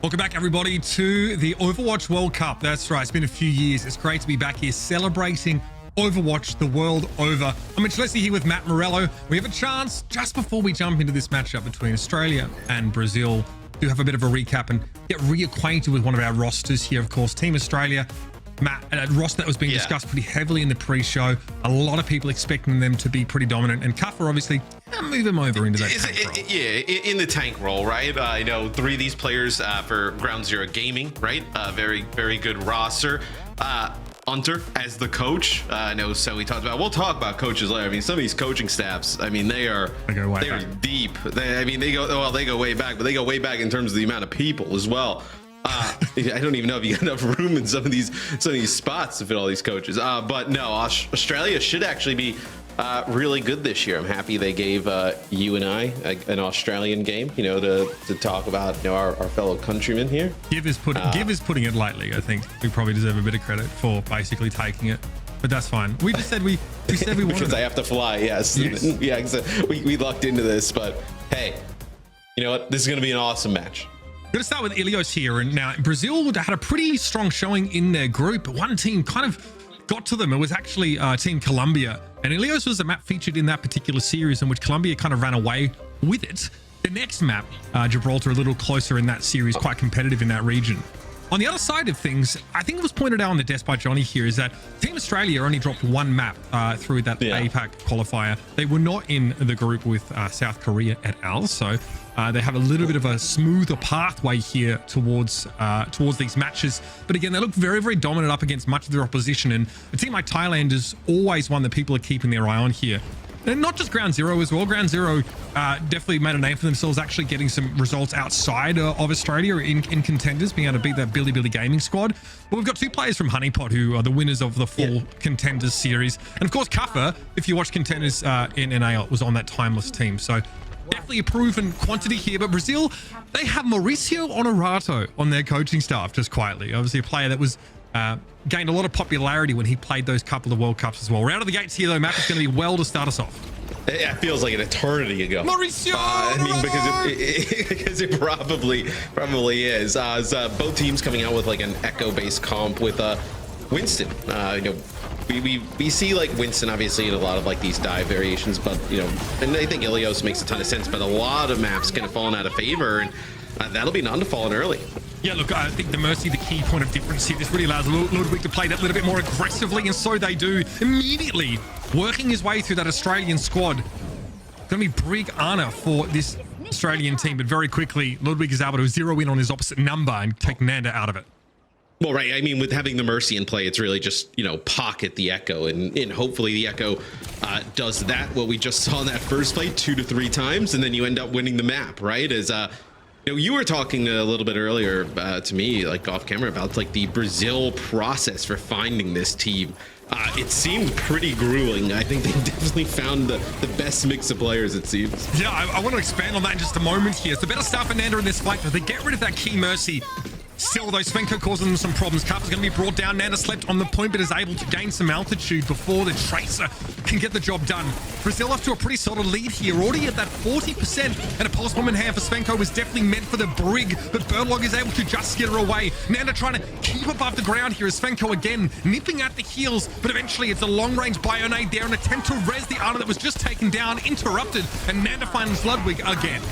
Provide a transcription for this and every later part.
Welcome back, everybody, to the Overwatch World Cup. That's right. It's been a few years. It's great to be back here celebrating Overwatch the world over. I'm Mitch Leslie here with Matt Morello. We have a chance just before we jump into this matchup between Australia and Brazil to have a bit of a recap and get reacquainted with one of our rosters here. Of course, Team Australia. Matt, a roster that was being discussed pretty heavily in the pre-show. A lot of people expecting them to be pretty dominant, and Kuffer obviously move him over into that tank role. Yeah, in the tank role, right? I know 3 of these players for Ground Zero Gaming, right? Very good roster. Hunter as the coach. I know, so we'll talk about coaches later. I mean, some of these coaching staffs, I mean, they're deep. They go way back, but they go way back in terms of the amount of people as well. I don't even know if you got enough room in some of these spots to fit all these coaches. But no, Australia should actually be really good this year. I'm happy they gave you and I an Australian game, to talk about our fellow countrymen here. Give is putting it lightly. I think we probably deserve a bit of credit for basically taking it, but that's fine. We just said we wanted because I have to fly. Yes. Yeah. We lucked into this, but hey, you know what? This is going to be an awesome match. Going to start with Ilios here, and now Brazil had a pretty strong showing in their group. One team kind of got to them. It was actually Team Colombia, and Ilios was a map featured in that particular series in which Colombia kind of ran away with it. The next map, Gibraltar, a little closer in that series, quite competitive in that region. On the other side of things, I think it was pointed out on the desk by Johnny here, is that Team Australia only dropped 1 map through that APAC qualifier. They were not in the group with South Korea et al. So they have a little bit of a smoother pathway here towards these matches. But again, they look very dominant up against much of their opposition. And a team like Thailand is always one that people are keeping their eye on here. And not just Ground Zero as well. Ground Zero definitely made a name for themselves, actually getting some results outside of Australia in contenders, being able to beat that Billy Gaming squad. But we've got 2 players from Honeypot who are the winners of the full Contenders series. And of course, Kuffer, if you watch Contenders in NA, was on that Timeless team. So definitely a proven quantity here. But Brazil, they have Mauricio Honorato on their coaching staff, just quietly. Obviously a player that was gained a lot of popularity when he played those couple of World Cups as well. We're out of the gates here, though. Map is going to be well to start us off. It feels like an eternity ago. Mauricio! Because it probably is. As both teams coming out with like an Echo-based comp with Winston. We see like Winston obviously in a lot of like these dive variations, but and I think Ilios makes a ton of sense, but a lot of maps kind of fallen out of favor, and that'll be none to falling early. Yeah, look, I think the Mercy, the key point of difference here, this really allows Ludwig to play that little bit more aggressively, and so they do, immediately working his way through that Australian squad. Going to be Brig Anna for this Australian team, but very quickly, Ludwig is able to zero in on his opposite number and take Nanda out of it. Well, right. I mean, with having the Mercy in play, it's really just, pocket the Echo, and hopefully the Echo does that, what we just saw in that first play 2 to 3 times, and then you end up winning the map, right? As you were talking a little bit earlier to me, like off camera, about like the Brazil process for finding this team. It seemed pretty grueling. I think they definitely found the best mix of players, it seems. Yeah, I want to expand on that in just a moment here. It's the better start for Nanda in this fight, but they get rid of that key Mercy. Still, though, Svenko causing them some problems. Kuffer's going to be brought down. Nanda slept on the point, but is able to gain some altitude before the Tracer can get the job done. Brazil off to a pretty solid lead here, already at that 40%. And a pulse bomb in hand for Svenko was definitely meant for the Brig, but Birdlog is able to just get her away. Nanda trying to keep above the ground here as Svenko again nipping at the heels, but eventually it's a long-range Bionade there, an attempt to res the Ana that was just taken down, interrupted, and Nanda finds Ludwig again.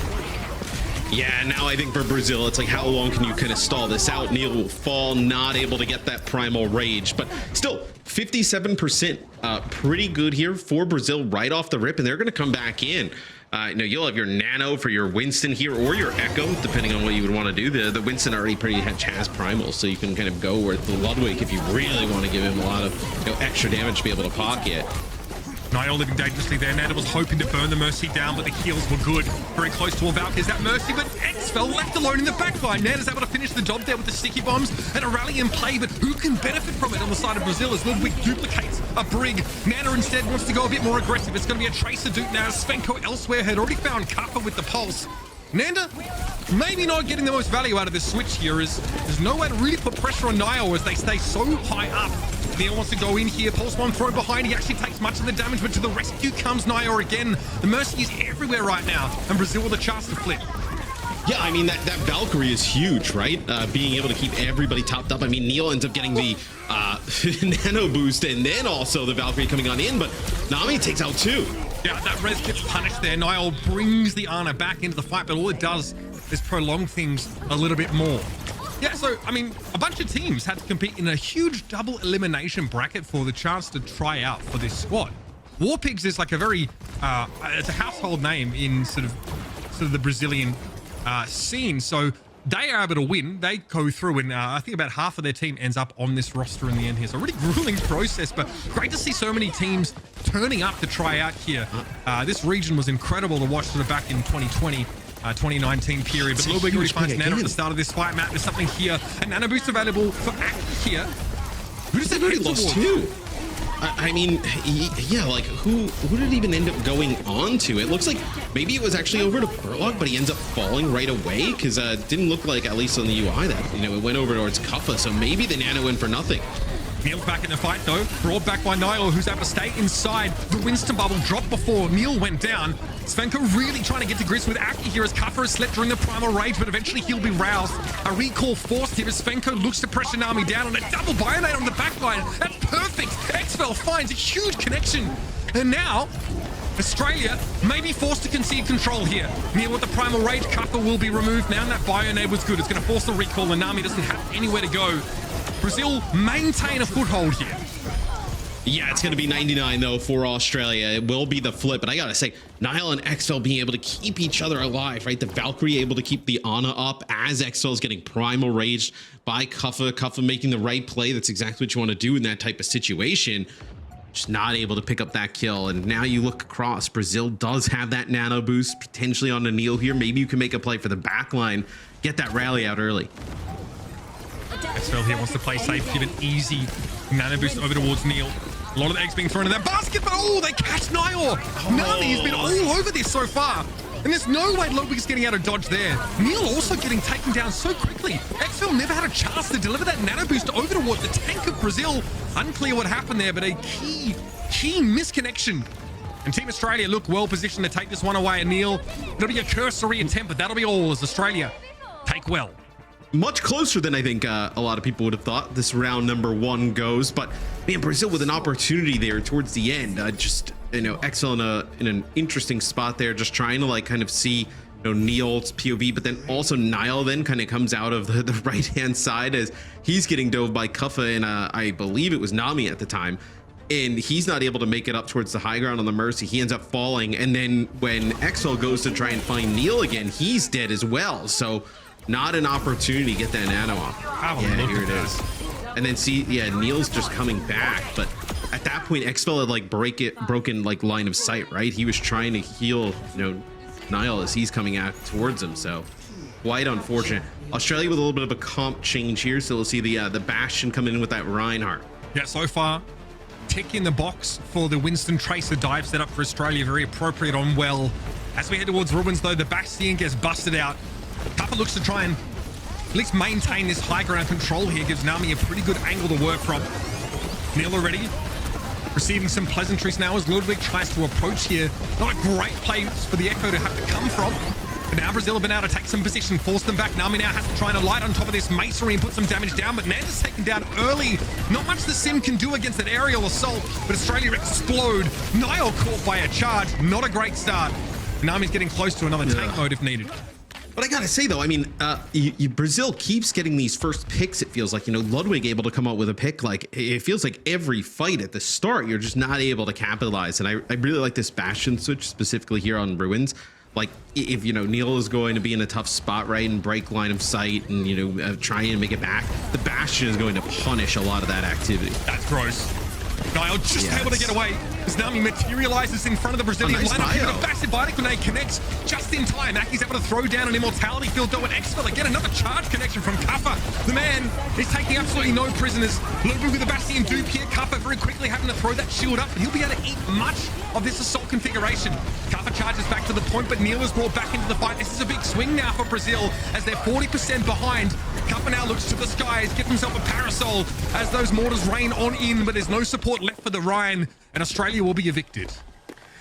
Yeah, now I think for Brazil, it's like, how long can you kind of stall this out? Neil will fall, not able to get that primal rage, but still 57%, pretty good here for Brazil right off the rip, and they're going to come back in. You'll have your Nano for your Winston here, or your Echo, depending on what you would want to do. The Winston already pretty has primals, so you can kind of go with the Ludwig if you really want to give him a lot of extra damage to be able to pocket. Niall living dangerously there. Nanda was hoping to burn the Mercy down, but the heals were good. Very close to a Valky's that Mercy, but X fell left alone in the backline. Nanda's able to finish the job there with the sticky bombs and a rally in play, but who can benefit from it on the side of Brazil as Ludwig duplicates a Brig. Nanda instead wants to go a bit more aggressive. It's going to be a Tracer Duke now. Svenko elsewhere had already found Kuffer with the pulse. Nanda maybe not getting the most value out of this switch here, as there's nowhere to really put pressure on Niall as they stay so high up. Neil wants to go in here. Pulse bomb thrown behind. He actually takes much of the damage, but to the rescue comes Niall again. The Mercy is everywhere right now, and Brazil with a chance to flip. Yeah, I mean, that Valkyrie is huge, right? Being able to keep everybody topped up. I mean, Neil ends up getting the nano boost and then also the Valkyrie coming on in, but Nami takes out 2. Yeah, that res gets punished there. Niall brings the Ana back into the fight, but all it does is prolong things a little bit more. Yeah, so, I mean, a bunch of teams had to compete in a huge double elimination bracket for the chance to try out for this squad. Warpigs is like a very, it's a household name in sort of the Brazilian scene. So they are able to win. They go through and I think about half of their team ends up on this roster in the end here. So a really grueling process, but great to see so many teams turning up to try out here. This region was incredible to watch sort of back in 2020. 2019 period, but Ludwig already finds Nano at the start of this fight map. There's something here. A Nano boost available for Aki here. Who does that already lost 2? I mean, yeah, like who did it even end up going on to? It looks like maybe it was actually over to Burlock, but he ends up falling right away because it didn't look like, at least on the UI, that it went over towards Kuffa. So maybe the Nano went for nothing. Neil's back in the fight though, brought back by Niall, who's able to stay inside. The Winston bubble dropped before Neil went down. Svenko really trying to get to grips with Aki here as Kuffa has slept during the primal rage, but eventually he'll be roused. A recall forced here as Svenko looks to pressure Nami down on a double Bionade on the backline. That's perfect. Xfel finds a huge connection. And now, Australia may be forced to concede control here. Neil with the primal rage, Kuffa will be removed now, and that Bionade was good. It's going to force the recall, and Nami doesn't have anywhere to go. Brazil maintain a foothold here. Yeah, it's going to be 99 though for Australia. It will be the flip, but I gotta say, Niall and Xfel being able to keep each other alive, right? The Valkyrie able to keep the Ana up as Xfel is getting primal raged by Kuffa. Kuffa making the right play. That's exactly what you want to do in that type of situation. Just not able to pick up that kill. And now you look across, Brazil does have that nano boost potentially on the Neil here. Maybe you can make a play for the back line, get that rally out early. Xfel here wants to play safe, give an easy nano boost over towards Neil. A lot of the eggs being thrown in that basket, but oh, they catch Niall. Nami has been all over this so far. And there's no way Ludwig's getting out of dodge there. Neil also getting taken down so quickly. Xfel never had a chance to deliver that nano boost over towards the tank of Brazil. Unclear what happened there, but a key misconnection. And Team Australia look well positioned to take this one away. And Neil, it'll be a cursory attempt, but that'll be all as Australia take well. Much closer than I think a lot of people would have thought this round number 1 goes, but man, Brazil with an opportunity there towards the end. Just Xfel in an interesting spot there, just trying to like kind of see Neil's POV, but then also Niall then kind of comes out of the right hand side as he's getting dove by Kuffa and I believe it was Nami at the time, and he's not able to make it up towards the high ground on the Mercy. He ends up falling, and then when Xfel goes to try and find Neil again, he's dead as well. So not an opportunity to get that nano off. Yeah, here it is. And then see, yeah, Neil's just coming back, but at that point, Xfel had like broken like line of sight, right? He was trying to heal, Niall as he's coming out towards him. So quite unfortunate. Australia with a little bit of a comp change here, so we'll see the Bastion coming in with that Reinhardt. Yeah, so far, tick in the box for the Winston Tracer dive setup for Australia. Very appropriate on well. As we head towards Ruins, though, the Bastion gets busted out. Kuffa looks to try and at least maintain this high ground control here. Gives Nami a pretty good angle to work from. Neil already receiving some pleasantries now as Ludwig tries to approach here. Not a great place for the Echo to have to come from. But now Brazil have been able to take some position, force them back. Nami now has to try and alight on top of this masonry and put some damage down, but Nanda's taken down early. Not much the Sim can do against an aerial assault, but Australia explode. Niall caught by a charge. Not a great start. Nami's getting close to another tank mode if needed. But I gotta say though, I mean, Brazil keeps getting these first picks. It feels like, Ludwig able to come out with a pick. Like it feels like every fight at the start, you're just not able to capitalize. And I really like this Bastion switch specifically here on Ruins. Like if, Neil is going to be in a tough spot, right, and break line of sight and, trying to make it back, the Bastion is going to punish a lot of that activity. That's gross. Niall just able to get away as Nami materializes in front of the Brazilian lineup. Here, a massive Bionic Grenade connects just in time. Aki's able to throw down an Immortality Field though, and Xfel again, another charge connection from Kuffa. The man is taking absolutely no prisoners. Ludwig with the Bastion dupe here. Kuffa very quickly having to throw that shield up, and he'll be able to eat much of this assault configuration. Kuffa charges back to the point, but Neil is brought back into the fight. This is a big swing now for Brazil as they're 40% behind. Kuffa now looks to the skies, gets himself a parasol as those mortars rain on in, but there's no support left for the Ryan, and Australia will be evicted.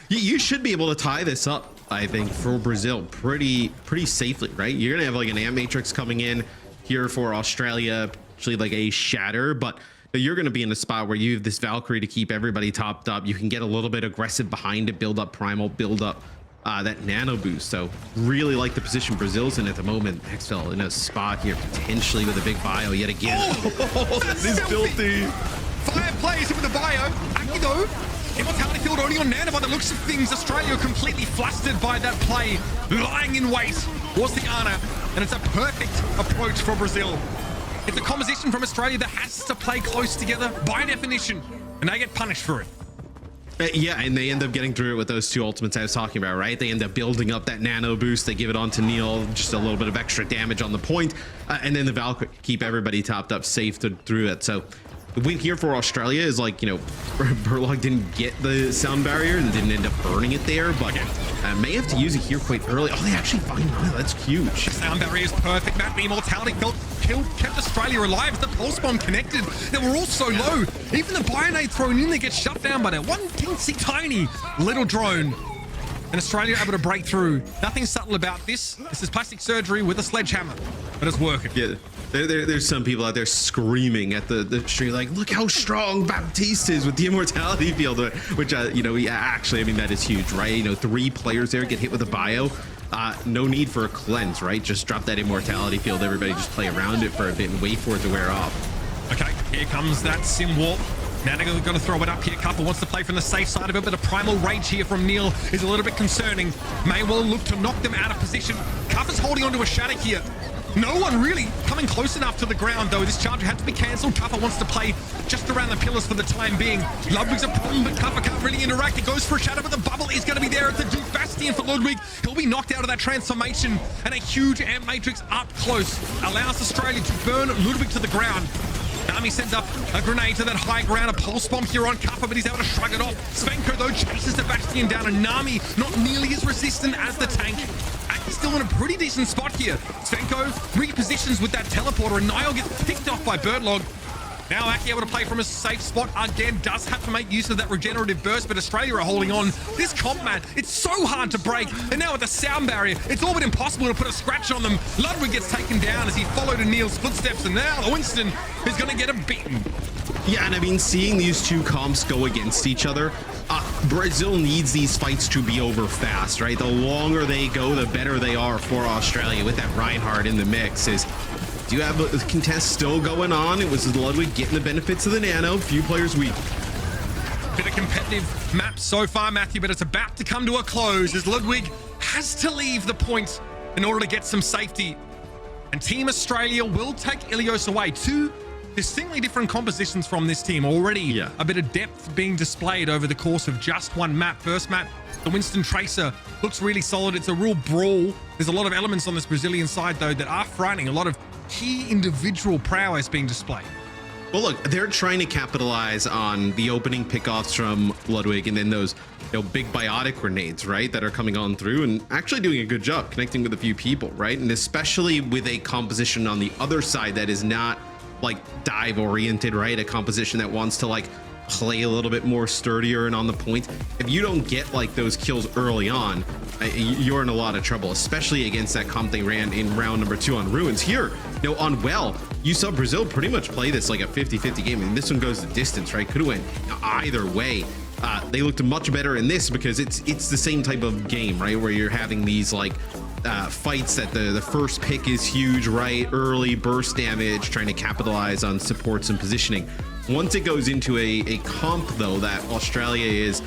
You should be able to tie this up I think, for Brazil pretty safely, right? You're gonna have like an Ant Matrix coming in here for Australia, actually like a Shatter, but you're going to be in a spot where you have this Valkyrie to keep everybody topped up. You can get a little bit aggressive behind it, build up Primal, build up that nano boost. So really like the position Brazil's in at the moment. Hexfell in a spot here, potentially with a big bio yet again. Oh, this is filthy. Fire plays with the bio. Akido, Immortality Field only on Nana. By the looks of things, Australia completely flustered by that play. Lying in wait was the Ana, and it's a perfect approach for Brazil. It's a composition from Australia that has to play close together by definition, and they get punished for it. Yeah, and they end up getting through it with those two ultimates I was talking about, right? They end up building up that nano boost. They give it on to Neil, just a little bit of extra damage on the point, and then the Valkyrie keep everybody topped up safe through it. So the win here for Australia is like, you know, Burlog didn't get the sound barrier and didn't end up burning it there, but may have to use it here quite early. Oh, they actually find it. That's huge. The sound barrier is perfect, Matt. The Immortality kept Australia alive. The pulse bomb connected. They were all so low. Even the Bionade thrown in, they get shut down by that one teensy tiny little drone. And Australia able to break through. Nothing subtle about this. This is plastic surgery with a sledgehammer, but it's working. Yeah, there's some people out there screaming at the stream like, look how strong Baptiste is with the Immortality Field, which you know, actually, I mean, that is huge, right? You know, 3 players there get hit with a bio. No need for a cleanse, right? Just drop that Immortality Field. Everybody just play around it for a bit and wait for it to wear off. Okay, here comes that Sim Warp. Now they're going to throw it up here. Cuppa wants to play from the safe side of it, but a Primal Rage here from Neil is a little bit concerning. May well look to knock them out of position. Cuppa's holding onto a Shatter here. No one really coming close enough to the ground, though. This charge had to be cancelled. Cuppa wants to play just around the pillars for the time being. Ludwig's a problem, but Cuppa can't really interact. He goes for a Shatter, but the bubble is going to be there at the Duke Bastion for Ludwig. He'll be knocked out of that transformation, and a huge Ant Matrix up close allows Australia to burn Ludwig to the ground. Nami sends up a grenade to that high ground, a pulse bomb here on Cuppa, but he's able to shrug it off. Svenko, though, chases the Bastion down, and Nami not nearly as resistant as the tank. Aki's still in a pretty decent spot here. Svenko repositions with that teleporter, and Niall gets picked off by Birdlog. Now Aki able to play from a safe spot again, does have to make use of that regenerative burst, but Australia are holding on. This comp, man, it's so hard to break, and now with the sound barrier, it's all but impossible to put a scratch on them. Ludwig gets taken down as he followed in Neil's footsteps, and now Winston is going to get him beaten. Yeah, and I mean, seeing these two comps go against each other, Brazil needs these fights to be over fast, right? The longer they go, the better they are for Australia. With that Reinhardt in the mix, do you have a contest still going on? It was Ludwig getting the benefits of the nano. Few players weak. Bit of competitive map so far, Matthew, but it's about to come to a close as Ludwig has to leave the point in order to get some safety. And Team Australia will take Ilios away. 2 distinctly different compositions from this team already. A bit of depth being displayed over the course of just one map. First map, the Winston Tracer looks really solid. It's a real brawl. There's a lot of elements on this Brazilian side, though, that are frightening. A lot of key individual prowess being displayed. Well, look, they're trying to capitalize on the opening pickoffs from Ludwig and then those, you know, big biotic grenades, right, that are coming on through and actually doing a good job connecting with a few people, right? And especially with a composition on the other side that is not like dive oriented, right? A composition that wants to like play a little bit more sturdier and on the point. If you don't get like those kills early on, you're in a lot of trouble, especially against that comp they ran in round number 2 on Ruins. Here, you know, on Well, you saw Brazil pretty much play this like a 50-50 game, and this one goes the distance, right? Could have went either way. They looked much better in this because it's the same type of game, right? Where you're having these like fights that the first pick is huge, right? Early burst damage, trying to capitalize on supports and positioning. Once it goes into a comp, though, that Australia is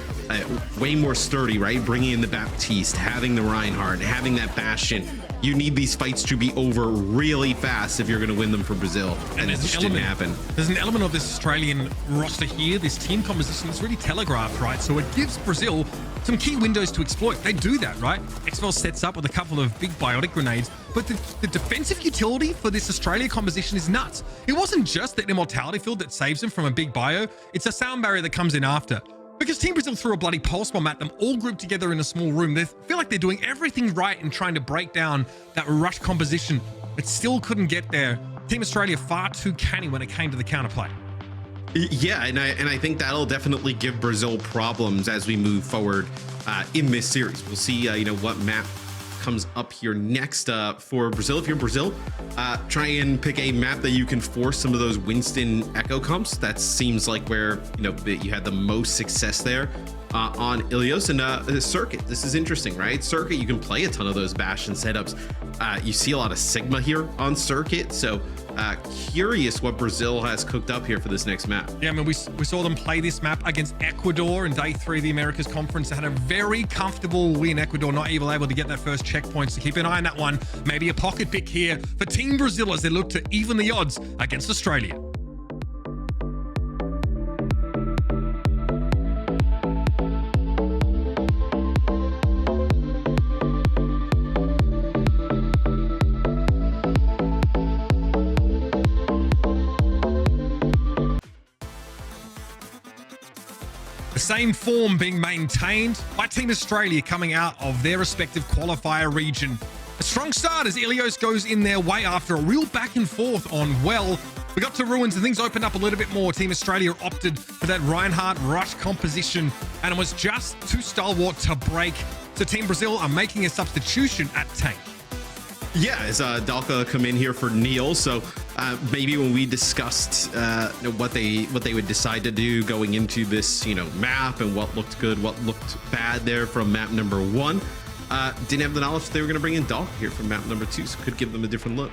way more sturdy, right? Bringing in the Baptiste, having the Reinhardt, having that Bastion. You need these fights to be over really fast if you're going to win them for Brazil. And it just didn't happen. There's an element of this Australian roster here, this team composition is really telegraphed, right? So it gives Brazil some key windows to exploit. They do that, right? Exfel sets up with a couple of big biotic grenades, but the defensive utility for this Australia composition is nuts. It wasn't just that immortality field that saves them from a big bio, it's a sound barrier that comes in after. Because Team Brazil threw a bloody pulse bomb at them, all grouped together in a small room. They feel like they're doing everything right in trying to break down that rush composition, but still couldn't get there. Team Australia far too canny when it came to the counterplay. Yeah, and I think that'll definitely give Brazil problems as we move forward in this series. We'll see, what map comes up here next for Brazil. If you're in Brazil, try and pick a map that you can force some of those Winston echo comps. That seems like where you had the most success there on Ilios. And Circuit, this is interesting, right? Circuit, you can play a ton of those Bastion setups. You see a lot of Sigma here on Circuit, so curious what Brazil has cooked up here for this next map. Yeah, I mean, we saw them play this map against Ecuador in day 3 of the Americas Conference. They had a very comfortable win. Ecuador not even able to get that first checkpoint, so keep an eye on that one. Maybe a pocket pick here for Team Brazil as they look to even the odds against Australia. Same form being maintained by Team Australia coming out of their respective qualifier region. A strong start as Ilios goes in their way after a real back and forth on well. We got to ruins and things opened up a little bit more. Team Australia opted for that Reinhardt rush composition and it was just too stalwart to break. So Team Brazil are making a substitution at tank. Yeah, as Dalka come in here for Neil. So maybe when we discussed what they would decide to do going into this map and what looked good, what looked bad there from map number 1, didn't have the knowledge that they were going to bring in Dalka here from map number 2, so could give them a different look.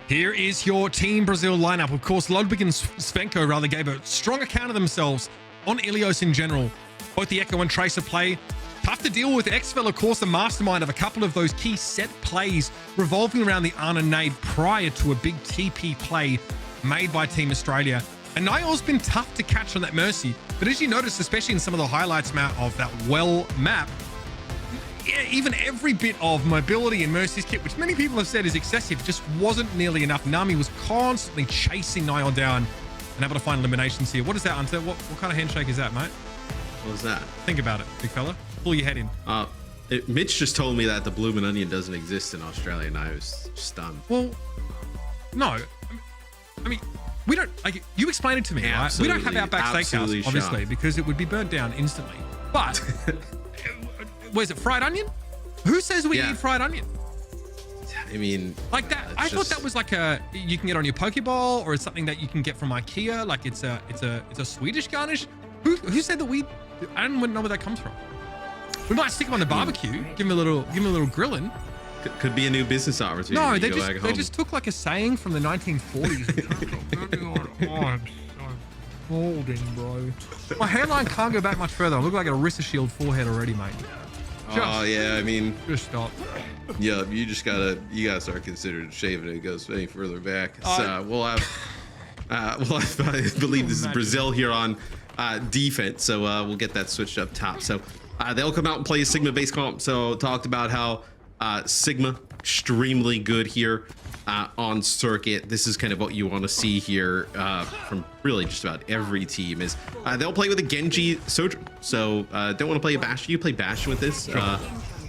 Here is your Team Brazil lineup. Of course, Ludwig and Svenko rather gave a strong account of themselves on Ilios in general. Both the Echo and Tracer play. Tough to deal with. Exfel, of course, the mastermind of a couple of those key set plays revolving around the Ana nade prior to a big TP play made by Team Australia. And Niall's been tough to catch on that Mercy. But as you notice, especially in some of the highlights of that well map, yeah, even every bit of mobility in Mercy's kit, which many people have said is excessive, just wasn't nearly enough. Nami was constantly chasing Niall down and able to find eliminations here. What is that, Hunter? What kind of handshake is that, mate? What was that? Think about it, big fella. Pull your head in. Mitch just told me that the bloomin' onion doesn't exist in Australia, and I was stunned. Well, no. I mean, we don't. Like, you explain it to me, right? We don't have Outback Steakhouse, obviously, because it would be burnt down instantly. But was it fried onion? Who says we eat fried onion? I mean, like that. I thought that was like you can get on your Pokeball, or it's something that you can get from IKEA. Like it's a Swedish garnish. Who said that we? I don't know where that comes from. We might stick them on the barbecue, give them a little grilling. Could be a new business opportunity. No, they just took like a saying from the 1940s. I'm holding, bro. My hairline can't go back much further. I look like a Arista Shield forehead already, mate. Oh yeah, I mean, just stop. Yeah, you gotta start considering shaving it goes any further back. So we'll have I believe this is Brazil here on defense, so we'll get that switched up top. So they'll come out and play a Sigma base comp. So talked about how Sigma extremely good here on Circuit. This is kind of what you want to see here from really just about every team is they'll play with a Genji Sojourn. So don't want to play a Bastion. You play Bastion with this.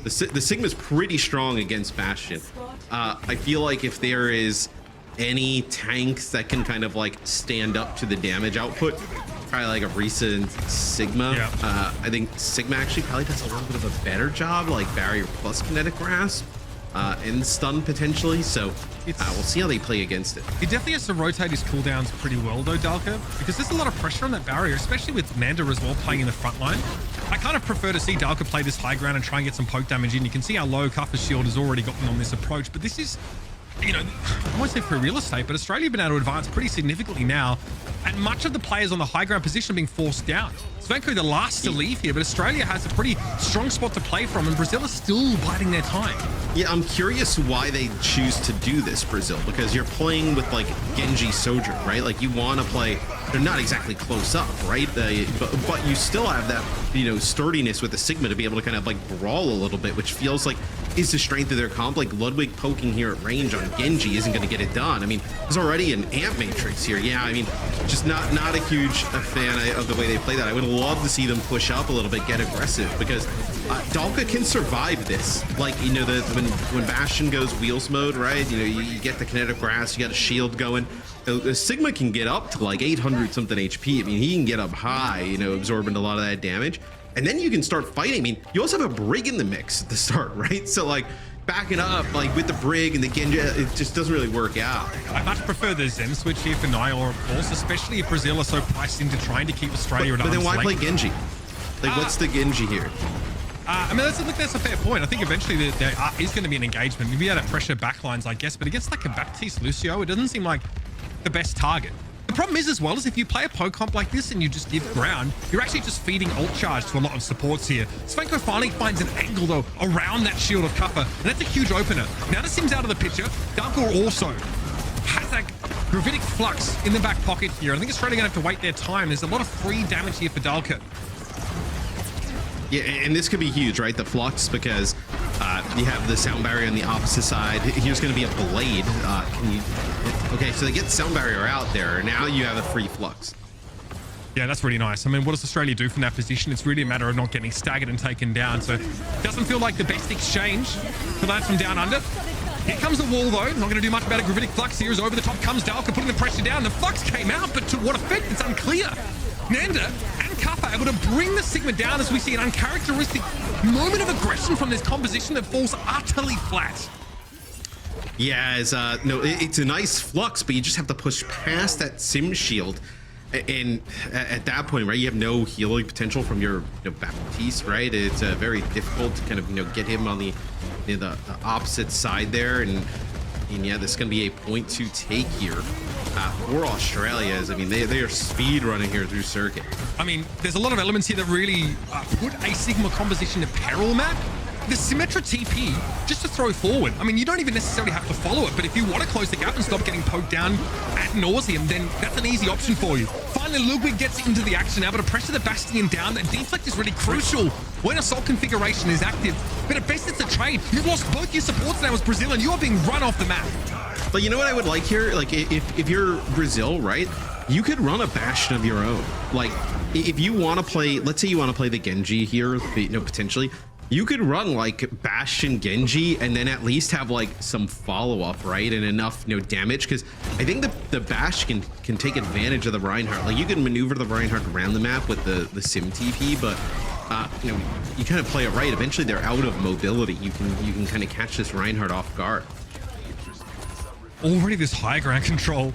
The Sigma's pretty strong against Bastion. I feel like if there is any tanks that can kind of like stand up to the damage output, probably like a recent Sigma. I think Sigma actually probably does a little bit of a better job, like barrier plus kinetic grasp and stun potentially. So we'll see how they play against it. He definitely has to rotate his cooldowns pretty well though, Dalka, because there's a lot of pressure on that barrier, especially with Nanda as well playing in the front line. I kind of prefer to see Dalka play this high ground and try and get some poke damage in. You can see how low Kuffer's shield has already gotten on this approach, but this is, you know, I won't say for real estate, but Australia have been able to advance pretty significantly now, and much of the players on the high ground position are being forced down. Svenko the last to leave here, but Australia has a pretty strong spot to play from, and Brazil is still biding their time. Yeah, I'm curious why they choose to do this, Brazil, because you're playing with like Genji Sojourn, right? Like you want to play, they're not exactly close up, right? But you still have that, you know, sturdiness with the Sigma to be able to kind of like brawl a little bit, which feels like is the strength of their comp. Like Ludwig poking here at range on Genji isn't going to get it done. I mean, there's already an amp matrix here. Yeah, I mean, just not a huge fan of the way they play that. I would love to see them push up a little bit, get aggressive, because Dalka can survive this. Like, you know, when Bastion goes wheels mode, right? You know, you get the kinetic grass, you got a shield going. Sigma can get up to like 800 something HP. I mean, he can get up high, you know, absorbing a lot of that damage. And then you can start fighting. I mean, you also have a Brig in the mix at the start, right? So like backing up like with the Brig and the Genji, it just doesn't really work out. I much prefer the Zen switch here for Niall, of course, especially if Brazil are so priced into trying to keep Australia at arm's But then why length. play Genji? Like, what's the Genji here? I mean, that's a fair point. I think eventually there is going to be an engagement. You'll be able to pressure backlines, I guess, but against like a Baptiste Lucio, it doesn't seem like the best target. The problem is as well is if you play a poke comp like this and you just give ground, you're actually just feeding ult charge to a lot of supports here. Svenko finally finds an angle though around that shield of Kuffa, and that's a huge opener. Now that Sim's out of the picture, Dalkor also has that gravitic flux in the back pocket here. I think Australia gonna have to wait their time. There's a lot of free damage here for Dalkor. Yeah, and this could be huge, right? The flux, because you have the sound barrier on the opposite side. Here's going to be a blade. Okay, so they get the sound barrier out there. Now you have a free flux. Yeah, that's really nice. I mean, what does Australia do from that position? It's really a matter of not getting staggered and taken down. So it doesn't feel like the best exchange for that from down under. Here comes the wall, though. Not going to do much about a gravitic flux here. As over the top comes Dalka, putting the pressure down. The flux came out, but to what effect? It's unclear. Nanda and Kuffa able to bring the Sigma down as we see an uncharacteristic moment of aggression from this composition that falls utterly flat. Yeah, it's a nice flux, but you just have to push past that Sim shield. And at that point, right, you have no healing potential from your Baptiste, right? It's very difficult to kind of get him on the opposite side there, and yeah, this is going to be a point to take here for Australia. I mean, they are speed running here through circuit. I mean, there's a lot of elements here that really put a Sigma composition to peril, Matt. The Symmetra TP, just to throw forward. I mean, you don't even necessarily have to follow it, but if you want to close the gap and stop getting poked down ad nauseum, then that's an easy option for you. Finally, Ludwig gets into the action, able to pressure the Bastion down. That deflect is really crucial when assault configuration is active. But at best, it's a trade. You've lost both your supports now as Brazil, and you are being run off the map. But you know what I would like here? Like, if you're Brazil, right, you could run a Bastion of your own. Like, if you want to play, let's say you want to play the Genji here, potentially, you could run like Bastion Genji and then at least have like some follow-up, right, and enough damage, because I think the Bash can take advantage of the Reinhardt. Like, you can maneuver the Reinhardt around the map with the Sim TP, but you kind of play it right. Eventually they're out of mobility. You can kind of catch this Reinhardt off guard. Already this high ground control.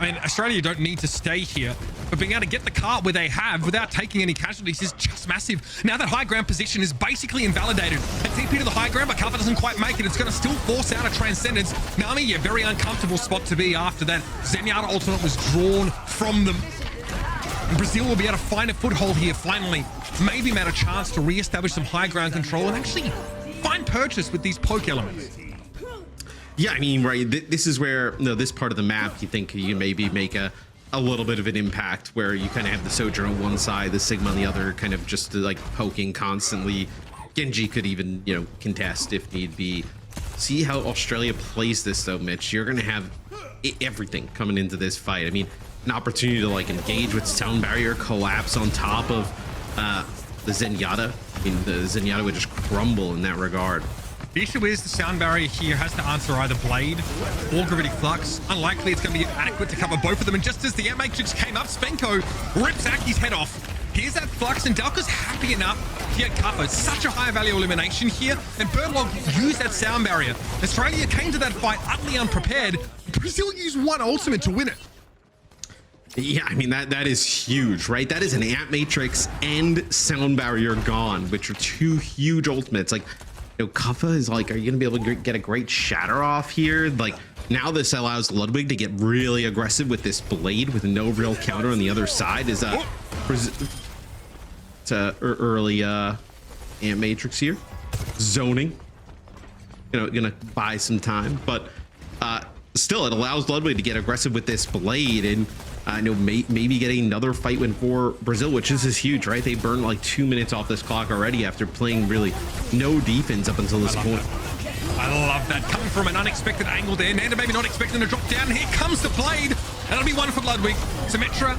I mean, Australia don't need to stay here, but being able to get the cart where they have without taking any casualties is just massive. Now that high ground position is basically invalidated. A TP to the high ground, but Kuffa doesn't quite make it. It's going to still force out a Transcendence. Nami, a very uncomfortable spot to be after that Zenyatta ultimate was drawn from them. And Brazil will be able to find a foothold here finally. Maybe have a chance to re-establish some high ground control and actually find purchase with these poke elements. Yeah, I mean, right, this is where, this part of the map, you think you maybe make a little bit of an impact, where you kind of have the Sojourner on one side, the Sigma on the other, kind of just like poking constantly. Genji could even, contest if need be. See how Australia plays this though, Mitch. You're going to have everything coming into this fight. I mean, an opportunity to like engage with sound barrier, collapse on top of the Zenyatta. I mean, the Zenyatta would just crumble in that regard. The issue is the sound barrier here has to answer either Blade or Gravitic Flux. Unlikely it's going to be adequate to cover both of them. And just as the Air Matrix came up, Svenko rips Aki's head off. Here's that Flux, and Dalka's happy enough to get Kuffa. Such a high value elimination here, and Birdlog used that sound barrier. Australia came to that fight utterly unprepared. Brazil used one ultimate to win it. Yeah, I mean, that is huge, right? That is an Amp Matrix and sound barrier gone, which are two huge ultimates. Like, Kuffa is like, are you gonna be able to get a great shatter off here? Like, now this allows Ludwig to get really aggressive with this blade with no real counter on the other side. Is it's a early Amp Matrix here, zoning. Gonna buy some time, but still, it allows Ludwig to get aggressive with this blade, and maybe getting another fight win for Brazil, which is huge, right? They burned like 2 minutes off this clock already after playing really no defense up until this point. I love that. Coming from an unexpected angle there. Nanda maybe not expecting to drop down. Here comes the blade. That'll be one for Ludwig. Symmetra,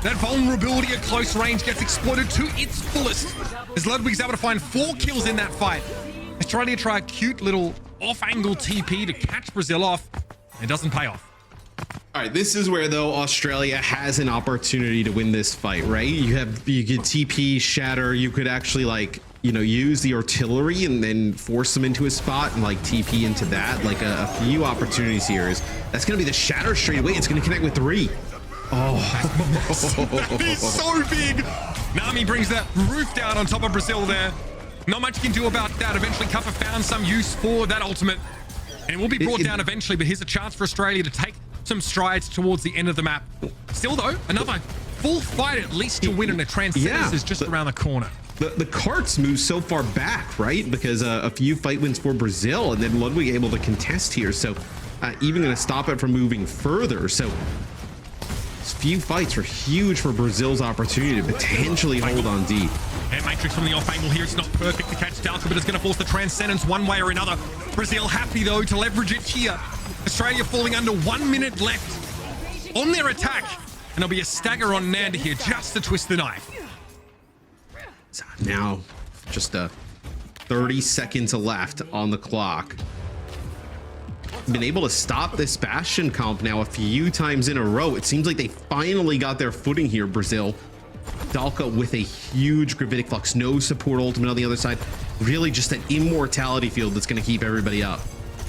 that vulnerability at close range gets exploited to its fullest as Ludwig's able to find 4 kills in that fight. Australia try a cute little off-angle TP to catch Brazil off. It doesn't pay off. All right, this is where though Australia has an opportunity to win this fight, right? You could TP, shatter. You could actually like, you know, use the artillery and then force them into a spot and like TP into that. Like a few opportunities here is that's going to be the shatter straight away. It's going to connect with 3. Oh, that is so big. Nami brings that roof down on top of Brazil there. Not much you can do about that. Eventually, Cuppa found some use for that ultimate. And it will be brought down eventually, but here's a chance for Australia to take some strides towards the end of the map. Still, though, another full fight at least to win, and the Transcendence is just around the corner. The carts move so far back, right? Because a few fight wins for Brazil, and then Ludwig able to contest here. So even going to stop it from moving further. So these few fights are huge for Brazil's opportunity to potentially hold on deep. And Matrix from the off angle here. It's not perfect to catch Dalka, but it's going to force the Transcendence one way or another. Brazil happy, though, to leverage it here. Australia falling under 1 minute left on their attack. And there'll be a stagger on Nanda here just to twist the knife. So now, just 30 seconds left on the clock. Been able to stop this Bastion comp now a few times in a row. It seems like they finally got their footing here, Brazil. Dalka with a huge gravitic flux, no support ultimate on the other side. Really just an immortality field that's going to keep everybody up.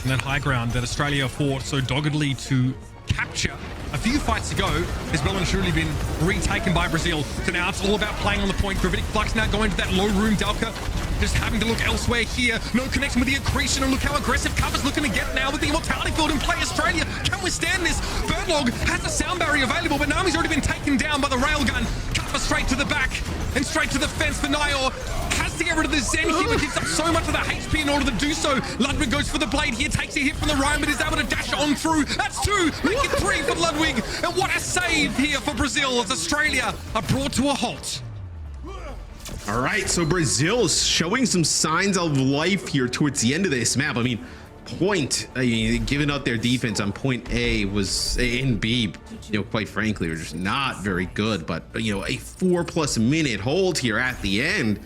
And that high ground that Australia fought so doggedly to capture a few fights ago has well and truly been retaken by Brazil. So now it's all about playing on the point. Gravitic flux now going to that low room. Dalka just having to look elsewhere here. No connection with the accretion, and look how aggressive Cuppa's looking to get now with the immortality field in play. Australia can withstand this. Birdlog has a sound barrier available, but Nami's already been taken down by the railgun. Cuppa straight to the back and straight to the fence for Nyor. Has to get rid of the Zen here, but gives up so much of the HP in order to do so. Ludwig goes for the blade here, takes a hit from the Ryan, but is able to dash on through. That's 2, make it 3 for Ludwig. And what a save here for Brazil as Australia are brought to a halt. All right, so Brazil's showing some signs of life here towards the end of this map. I mean, giving up their defense on point A was and B, you know, quite frankly, were just not very good. But you know, a 4+ minute hold here at the end,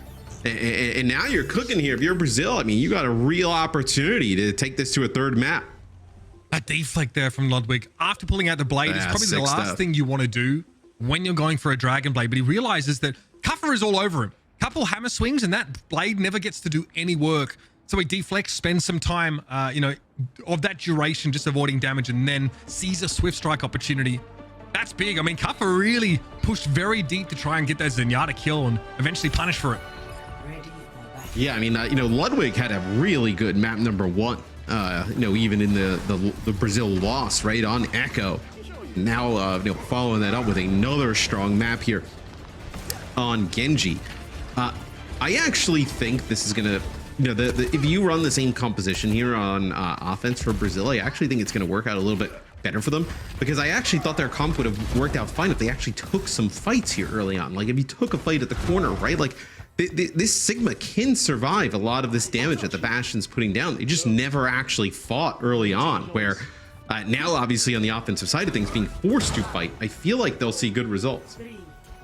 and now you're cooking here. If you're Brazil, I mean, you got a real opportunity to take this to a 3rd map. A deflect there from Ludwig after pulling out the blade is probably the last thing you want to do when you're going for a dragon blade. But he realizes that Cuppa is all over him. Couple hammer swings and that blade never gets to do any work. So he deflects, spends some time, you know, of that duration, just avoiding damage, and then sees a swift strike opportunity. That's big. I mean, Cuppa really pushed very deep to try and get that Zenyatta kill and eventually punish for it. Yeah, I mean, you know, Ludwig had a really good map number 1. You know, even in the Brazil loss, right, on Echo. Now, you know, following that up with another strong map here on Genji. I actually think this is gonna, you know, if you run the same composition here on offense for Brazil, I actually think it's gonna work out a little bit better for them, because I actually thought their comp would have worked out fine if they actually took some fights here early on. Like if you took a fight at the corner, right? Like this Sigma can survive a lot of this damage that the Bastion's putting down. They just never actually fought early on, where now obviously on the offensive side of things, being forced to fight, I feel like they'll see good results.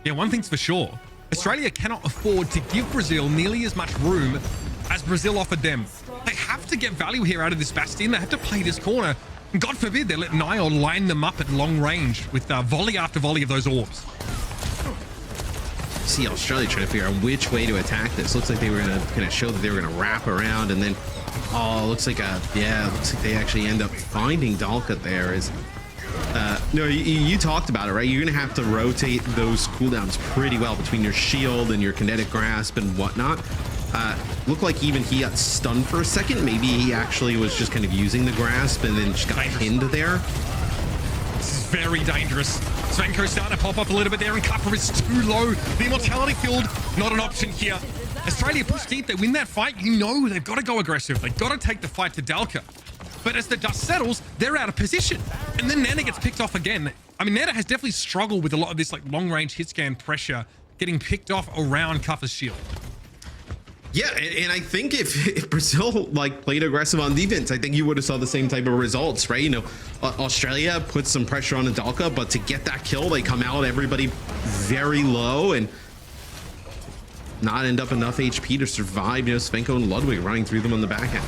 Yeah, one thing's for sure. Australia cannot afford to give Brazil nearly as much room as Brazil offered them. They have to get value here out of this Bastion. They have to play this corner. And God forbid they let Nile line them up at long range with volley after volley of those orbs. See Australia trying to figure out which way to attack this. Looks like they were going to kind of show that they were going to wrap around, and then, oh, looks like they actually end up finding Dalka there. No, you talked about it, right? You're going to have to rotate those cooldowns pretty well between your shield and your kinetic grasp and whatnot. Looked like even he got stunned for a second. Maybe he actually was just kind of using the grasp and then just got pinned there. This is very dangerous. Svenko's starting to pop up a little bit there, and Cuppa is too low. The immortality field, not an option here. Australia push deep. They win that fight. You know they've got to go aggressive. They've got to take the fight to Dalka. But as the dust settles, they're out of position. And then Nana gets picked off again. I mean, Nana has definitely struggled with a lot of this like long-range hit scan pressure getting picked off around Cuppa's shield. Yeah, and I think if Brazil like played aggressive on defense, I think you would have saw the same type of results, right? You know, Australia put some pressure on Adalka, but to get that kill, they come out everybody very low and not end up enough HP to survive. You know, Svenko and Ludwig running through them on the back end.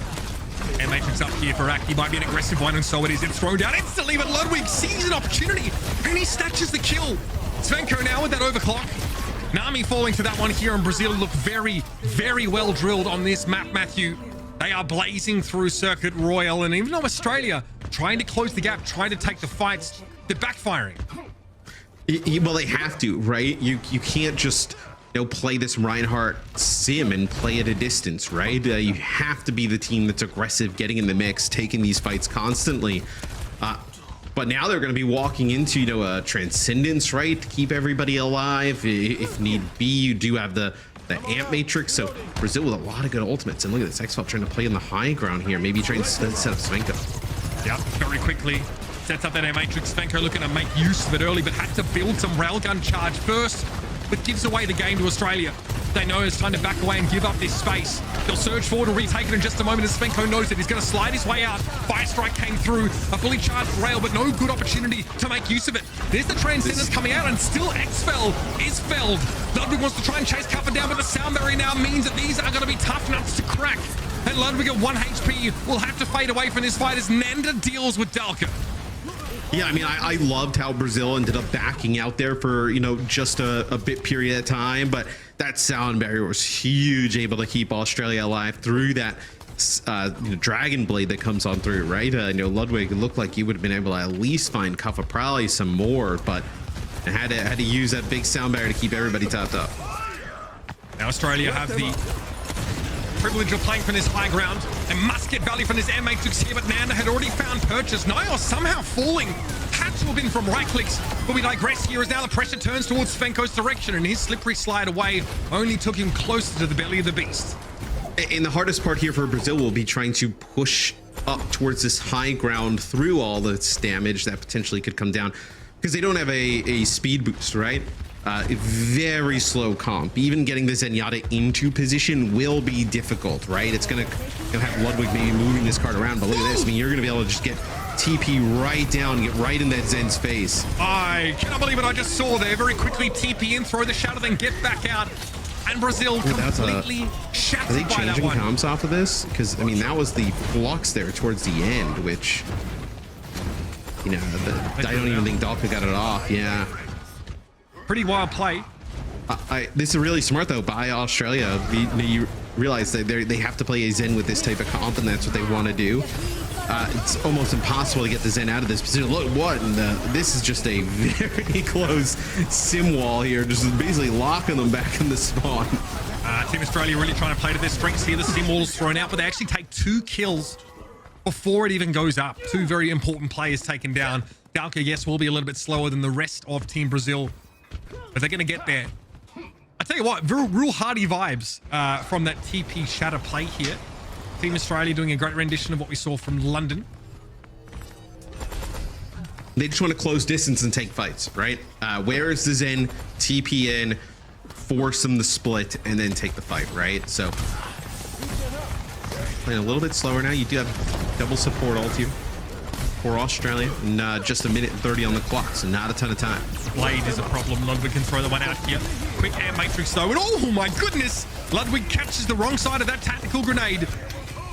And Matrix up here for Aki, might be an aggressive one, and so it is. It's thrown down instantly, but Ludwig sees an opportunity and he snatches the kill. Svenko now with that overclock. Nami falling to that one here, and Brazil look very, very well drilled on this map, Matthew. They are blazing through Circuit Royale, and even though Australia trying to close the gap, trying to take the fights, they're backfiring. Well, they have to, right? You can't just, you know, play this Reinhardt sim and play at a distance, right? You have to be the team that's aggressive, getting in the mix, taking these fights constantly. But now they're going to be walking into, you know, a Transcendence, right, to keep everybody alive. If need be, you do have the Amp Matrix. So Brazil with a lot of good ultimates. And look at this, X-Fault trying to play in the high ground here. Maybe trying to set up Svenko. Yep, very quickly sets up that Amp Matrix. Svenko looking to make use of it early, but had to build some railgun charge first, but gives away the game to Australia. They know it's time to back away and give up this space. They'll surge forward to retake it in just a moment as Svenko knows it. He's going to slide his way out. Fire strike came through. A fully charged rail, but no good opportunity to make use of it. There's the Transcendence coming out, and still X-Fel is felled. Ludwig wants to try and chase Cover down, but the sound barrier now means that these are going to be tough nuts to crack. And Ludwig at 1 HP will have to fade away from this fight as Nanda deals with Dalka. Yeah, I mean, I loved how Brazil ended up backing out there for, you know, just a bit period of time, but that sound barrier was huge, able to keep Australia alive through that you know, Dragon Blade that comes on through, right? You know, Ludwig looked like he would have been able to at least find Kuffa, probably some more, but had to use that big sound barrier to keep everybody topped up. Now Australia have the privilege of playing from this high ground and must get value from this air matrix here, but Nanda had already found purchase. Nios somehow falling, had to have been from right clicks, but we digress here as now the pressure turns towards Svenko's direction, and his slippery slide away only took him closer to the belly of the beast. And the hardest part here for Brazil will be trying to push up towards this high ground through all this damage that potentially could come down, because they don't have a speed boost, right? Very slow comp. Even getting the Zenyatta into position will be difficult, right? It's gonna have Ludwig maybe moving this card around, but look at this. I mean, you're gonna be able to just get TP right down, get right in that Zen's face. I cannot believe what I just saw there. Very quickly TP in, throw the shadow, then get back out. And Brazil completely shattered. Are they changing comms off of this? Because I mean, that was the flux there towards the end, which, you know, I don't even think Dalka got it off. Yeah. Pretty wild play. This is really smart though by Australia. You realize that they have to play a Zen with this type of comp, and that's what they want to do. It's almost impossible to get the Zen out of this position. Look what, and this is just a very close sim wall here, just basically locking them back in the spawn. Team Australia really trying to play to their strengths here. The sim wall is thrown out, but they actually take 2 kills before it even goes up. 2 very important players taken down. Dalka, yes, will be a little bit slower than the rest of Team Brazil, but they're going to get there. I tell you what, real hardy vibes from that TP shatter play here. Team Australia doing a great rendition of what we saw from London. They just want to close distance and take fights, right? Where is the Zen? TP in, force them to split, and then take the fight, right? So playing a little bit slower now. You do have double support ult here for Australia, and just 1 minute and 30 on the clock, so not a ton of time. Blade is a problem. Ludwig can throw the one out here. Quick air matrix though, and oh my goodness, Ludwig catches the wrong side of that tactical grenade.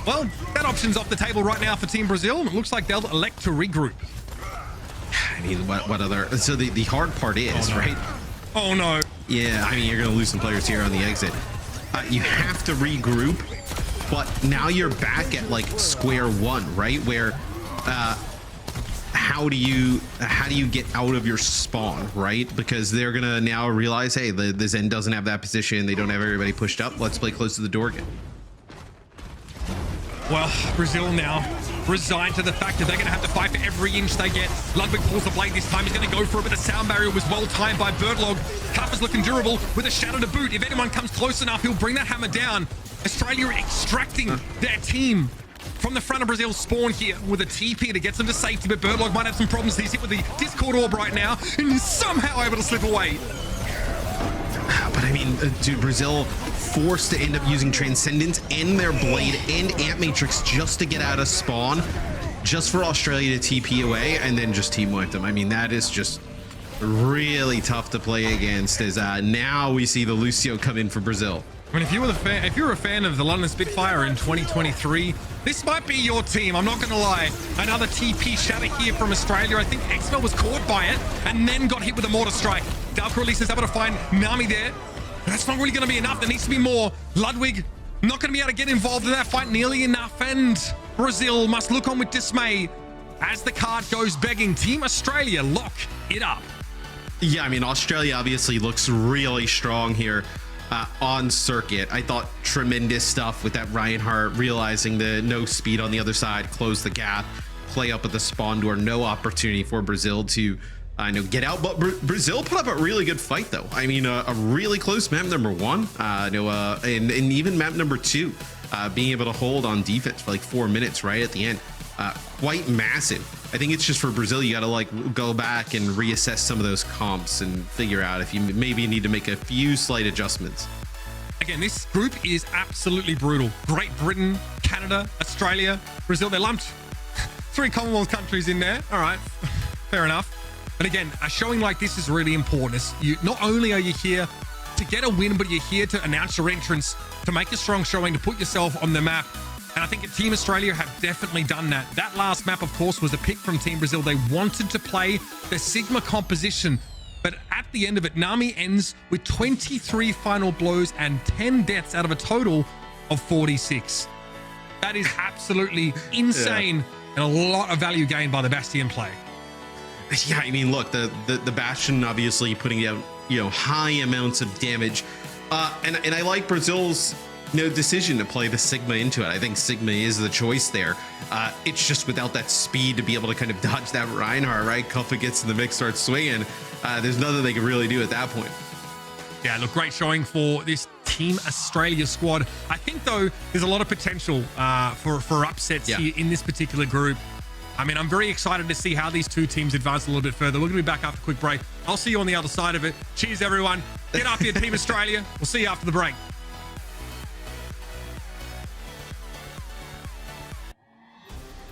Well, that option's off the table right now for Team Brazil. It looks like they'll elect to regroup. I mean, what other? So the hard part is, right? Oh no. Yeah, I mean, you're gonna lose some players here on the exit. You have to regroup, but now you're back at like square one, right? Where how do you get out of your spawn, right? Because they're gonna now realize, hey, the Zen doesn't have that position. They don't have everybody pushed up. Let's play close to the door again. Well, Brazil now resigned to the fact that they're going to have to fight for every inch they get. Ludwig pulls the blade this time. He's going to go for it, but the sound barrier was well timed by Birdlog. Kuffa's looking durable with a shadow to boot. If anyone comes close enough, he'll bring that hammer down. Australia extracting their team from the front of Brazil's spawn here with a TP to get them to safety, but Birdlog might have some problems. He's hit with the Discord orb right now, and he's somehow able to slip away. But I mean, dude, Brazil forced to end up using Transcendence and their Blade and Ant Matrix just to get out of spawn, just for Australia to TP away and then just team wipe them. I mean, that is just really tough to play against, as now we see the Lucio come in for Brazil. I mean, if you were a fan of the London Spitfire in 2023, this might be your team. I'm not going to lie. Another TP shatter here from Australia. I think Xfel was caught by it and then got hit with a mortar strike. Dark Release is able to find Nami there. That's not really going to be enough. There needs to be more. Ludwig not going to be able to get involved in that fight nearly enough. And Brazil must look on with dismay as the card goes begging. Team Australia lock it up. Yeah, I mean, Australia obviously looks really strong here. On circuit. I thought tremendous stuff with that Reinhardt realizing the no speed on the other side, close the gap, play up at the spawn door. No opportunity for Brazil to get out, but Brazil put up a really good fight though. I mean, a really close map number 1, and even map number 2, being able to hold on defense for like 4 minutes right at the end. Quite massive. I think it's just for Brazil, you got to like go back and reassess some of those comps and figure out if you maybe need to make a few slight adjustments. Again, this group is absolutely brutal. Great Britain, Canada, Australia, Brazil. They're lumped 3 Commonwealth countries in there. All right, fair enough. But again, a showing like this is really important. Not only are you here to get a win, but you're here to announce your entrance, to make a strong showing, to put yourself on the map. And I think Team Australia have definitely done that. That last map, of course, was a pick from Team Brazil. They wanted to play the Sigma composition, but at the end of it, Nami ends with 23 final blows and 10 deaths out of a total of 46. That is absolutely insane, and a lot of value gained by the Bastion play. Yeah, I mean, look, the Bastion obviously putting out high amounts of damage, and I like Brazil's decision to play the Sigma into it. I think Sigma is the choice there. It's just without that speed to be able to kind of dodge that Reinhardt, right? Kuffa gets in the mix, starts swinging. There's nothing they can really do at that point. Yeah, look, great showing for this Team Australia squad. I think, though, there's a lot of potential for upsets here in this particular group. I mean, I'm very excited to see how these two teams advance a little bit further. We're going to be back after a quick break. I'll see you on the other side of it. Cheers, everyone. Get up here, Team Australia. We'll see you after the break.